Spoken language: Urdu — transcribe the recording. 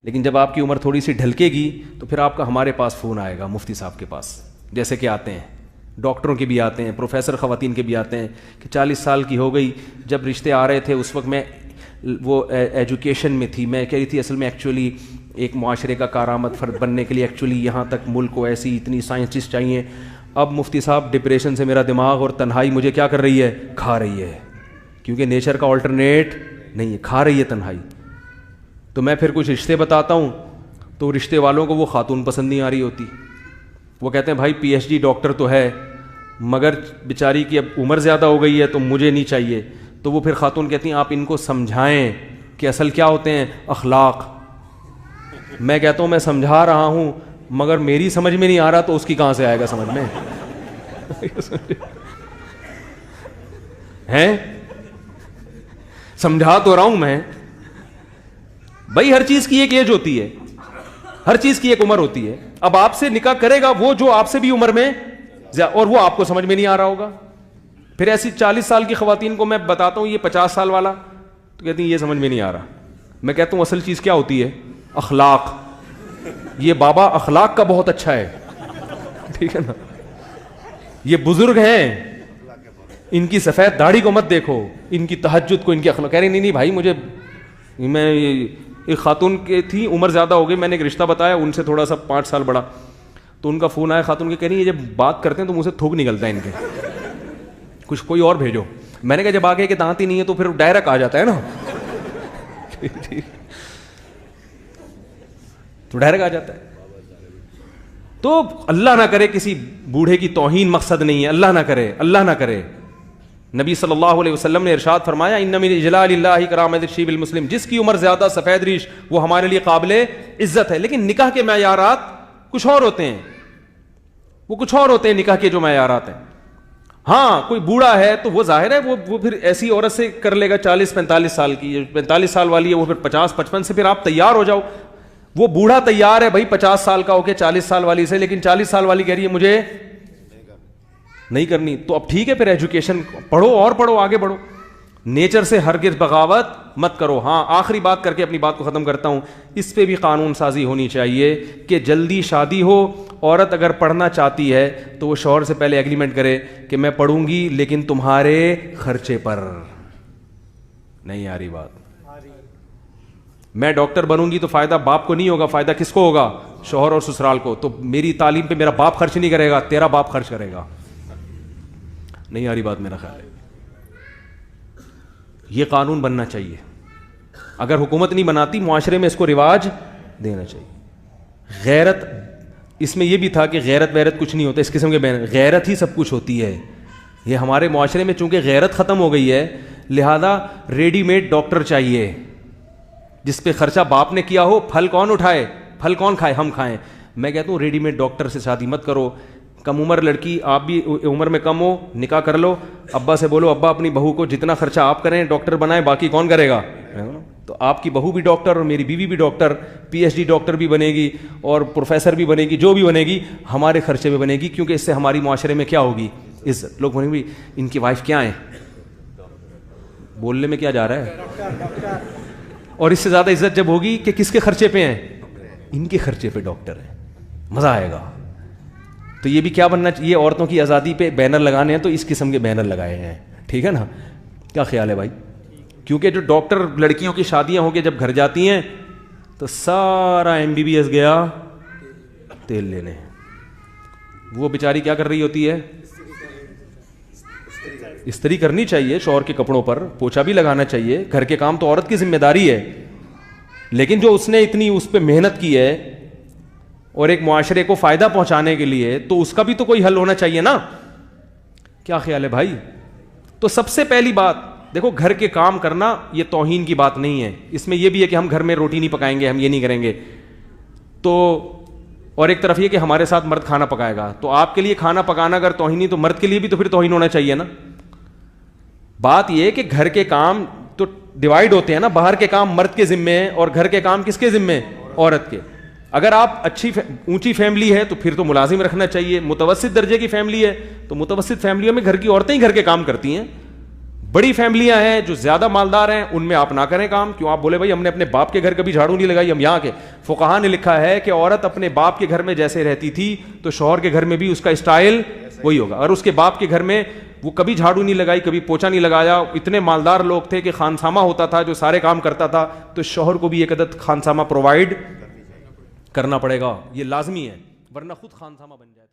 لیکن جب آپ کی عمر تھوڑی سی ڈھلکے گی تو پھر آپ کا ہمارے پاس فون آئے گا، مفتی صاحب کے پاس، جیسے کہ آتے ہیں، ڈاکٹروں کے بھی آتے ہیں، پروفیسر خواتین کے بھی آتے ہیں کہ 40 سال کی ہو گئی، جب رشتے آ رہے تھے اس وقت میں وہ ایجوکیشن میں تھی، میں کہہ رہی تھی اصل میں ایکچولی ایک معاشرے کا کارآمد فرد بننے کے لیے ایکچولی یہاں تک ملک کو ایسی اتنی سائنسسٹ چاہیے. اب مفتی صاحب ڈپریشن سے میرا دماغ اور تنہائی مجھے کیا کر رہی ہے، کھا رہی ہے، کیونکہ نیچر کا آلٹرنیٹ نہیں ہے، کھا رہی ہے تنہائی. تو میں پھر کچھ رشتے بتاتا ہوں تو رشتے والوں کو وہ خاتون پسند نہیں آ رہی ہوتی، وہ کہتے ہیں بھائی پی ایچ ڈی ڈاکٹر تو ہے مگر بیچاری کی اب عمر زیادہ ہو گئی ہے تو مجھے نہیں چاہیے. تو وہ پھر خاتون کہتی ہیں آپ ان کو سمجھائیں کہ اصل کیا ہوتے ہیں اخلاق. میں کہتا ہوں میں سمجھا رہا ہوں مگر میری سمجھ میں نہیں آ رہا تو اس کی کہاں سے آئے گا سمجھ میں ہیں؟ سمجھا تو رہا ہوں میں بھائی، ہر چیز کی ایک ایج ہوتی ہے، ہر چیز کی ایک عمر ہوتی ہے. اب آپ سے نکاح کرے گا وہ جو آپ سے بھی عمر میں اور وہ آپ کو سمجھ میں نہیں آ رہا ہوگا. پھر ایسی 40 سال کی خواتین کو میں بتاتا ہوں یہ 50 سال والا تو کہتی ہیں یہ سمجھ میں نہیں آ رہا. میں کہتا ہوں اصل چیز کیا ہوتی ہے، اخلاق. یہ بابا اخلاق کا بہت اچھا ہے، ٹھیک ہے نا، یہ بزرگ ہیں، ان کی سفید داڑھی کو مت دیکھو، ان کی تہجد کو، ان کی اخلاق. کہہ رہی نہیں بھائی مجھے، میں ایک خاتون کی تھی عمر زیادہ ہو گئی، میں نے ایک رشتہ بتایا ان سے تھوڑا سا 5 سال بڑا، تو ان کا فون آیا خاتون کے، کہہ رہی ہے جب بات کرتے ہیں تو منہ سے تھوک نکلتا ہے ان کے، کچھ کوئی اور بھیجو. میں نے کہا جب آگے کے دانت ہی نہیں ہے تو پھر ڈائریکٹ آ جاتا ہے نا تو ڈائریکٹ آ جاتا ہے. تو اللہ نہ کرے کسی بوڑھے کی توہین مقصد نہیں ہے، اللہ نہ کرے، اللہ نہ کرے. نبی صلی اللہ علیہ وسلم نے ارشاد فرمایا ان من اجلال اللہ کرامت الشیب المسلم، جس کی عمر زیادہ سفید ریش وہ ہمارے لیے قابل عزت ہے. لیکن نکاح کے معیارات کچھ اور ہوتے ہیں، وہ کچھ اور ہوتے ہیں نکاح کے جو معیارات ہیں. ہاں کوئی بوڑھا ہے تو وہ ظاہر ہے وہ پھر ایسی عورت سے کر لے گا 40-45 سال کی، 45 سال والی ہے وہ پھر 50-55 سے پھر آپ تیار ہو جاؤ. وہ بوڑھا تیار ہے بھائی 50 سال کا ہو کے 40 سال والی سے، لیکن 40 سال والی کہہ رہی ہے مجھے نہیں کرنی. تو اب ٹھیک ہے پھر ایجوکیشن پڑھو اور پڑھو، آگے بڑھو، نیچر سے ہرگز بغاوت مت کرو. ہاں آخری بات کر کے اپنی بات کو ختم کرتا ہوں، اس پہ بھی قانون سازی ہونی چاہیے کہ جلدی شادی ہو. عورت اگر پڑھنا چاہتی ہے تو وہ شوہر سے پہلے ایگریمنٹ کرے کہ میں پڑھوں گی لیکن تمہارے خرچے پر. نہیں آ رہی بات؟ میں ڈاکٹر بنوں گی تو فائدہ باپ کو نہیں ہوگا، فائدہ کس کو ہوگا؟ شوہر اور سسرال کو. تو میری تعلیم پہ میرا باپ خرچ نہیں کرے گا، تیرا باپ خرچ کرے گا. نہیں آ رہی بات؟ میرا خیال ہے یہ قانون بننا چاہیے. اگر حکومت نہیں بناتی معاشرے میں اس کو رواج دینا چاہیے. غیرت، اس میں یہ بھی تھا کہ غیرت ویرت کچھ نہیں ہوتا اس قسم کے بین، غیرت ہی سب کچھ ہوتی ہے. یہ ہمارے معاشرے میں چونکہ غیرت ختم ہو گئی ہے لہذا ریڈی میڈ ڈاکٹر چاہیے جس پہ خرچہ باپ نے کیا ہو، پھل کون اٹھائے، پھل کون کھائے، ہم کھائیں. میں کہتا ہوں ریڈی میڈ ڈاکٹر سے شادی مت کرو. کم عمر لڑکی، آپ بھی عمر میں کم ہو، نکاح کر لو، ابا سے بولو ابا اپنی بہو کو جتنا خرچہ آپ کریں ڈاکٹر بنائیں، باقی کون کرے گا. تو آپ کی بہو بھی ڈاکٹر اور میری بیوی بھی doctor, P H D doctor بھی بنے گی اور پروفیسر بھی بنے گی، جو بھی بنے گی ہمارے خرچے میں بنے گی، کیونکہ اس سے ہماری معاشرے میں کیا ہوگی، عزت. لوگ بولیں گے ان کی وائف کیا ہیں، بولنے میں کیا جا رہا ہے. اور اس سے زیادہ عزت جب ہوگی کہ کس کے خرچے پہ ہیں، ان کے خرچے پہ ڈاکٹر ہیں، مزہ آئے گا. تو یہ بھی کیا بننا چاہیے، عورتوں کی آزادی پہ بینر لگانے ہیں تو اس قسم کے بینر لگائے ہیں، ٹھیک ہے نا. کیا خیال ہے بھائی؟ کیونکہ جو ڈاکٹر لڑکیوں کی شادیاں ہو کے جب گھر جاتی ہیں تو سارا MBBS گیا تیل لینے، وہ بیچاری کیا کر رہی ہوتی ہے، استری کرنی چاہیے شوہر کے کپڑوں پر، پوچھا بھی لگانا چاہیے، گھر کے کام تو عورت کی ذمہ داری ہے. لیکن جو اس نے اتنی اس پہ محنت کی ہے اور ایک معاشرے کو فائدہ پہنچانے کے لیے، تو اس کا بھی تو کوئی حل ہونا چاہیے نا. کیا خیال ہے بھائی؟ تو سب سے پہلی بات دیکھو، گھر کے کام کرنا یہ توہین کی بات نہیں ہے، اس میں یہ بھی ہے کہ ہم گھر میں روٹی نہیں پکائیں گے، ہم یہ نہیں کریں گے. تو اور ایک طرف یہ کہ ہمارے ساتھ مرد کھانا پکائے گا، تو آپ کے لیے کھانا پکانا اگر توہینی تو مرد کے لیے بھی تو پھر توہین ہونا چاہیے نا. بات یہ ہے کہ گھر کے کام تو ڈیوائیڈ ہوتے ہیں نا، باہر کے کام مرد کے ذمے ہیں اور گھر کے کام کس کے ذمے ہیں، عورت کے. اگر آپ اچھی اونچی فیملی ہے تو پھر تو ملازم رکھنا چاہیے، متوسط درجے کی فیملی ہے تو متوسط فیملیوں میں گھر کی عورتیں ہی گھر کے کام کرتی ہیں. بڑی فیملیاں ہیں جو زیادہ مالدار ہیں ان میں آپ نہ کریں کام. کیوں؟ آپ بولے بھائی ہم نے اپنے باپ کے گھر کبھی جھاڑو نہیں لگائی، ہم یہاں کے فقہا نے لکھا ہے کہ عورت اپنے باپ کے گھر میں جیسے رہتی تھی تو شوہر کے گھر میں بھی اس کا اسٹائل وہی ہوگا. اور اس کے باپ کے گھر میں وہ کبھی جھاڑو نہیں لگائی, کبھی پوچھا نہیں لگایا, اتنے مالدار لوگ تھے کہ خانسامہ ہوتا تھا جو سارے کام کرتا تھا, تو شوہر کو بھی ایک عدد خانسامہ پرووائڈ کرنا پڑے گا, یہ لازمی ہے, ورنہ خود خانسامہ بن جائے.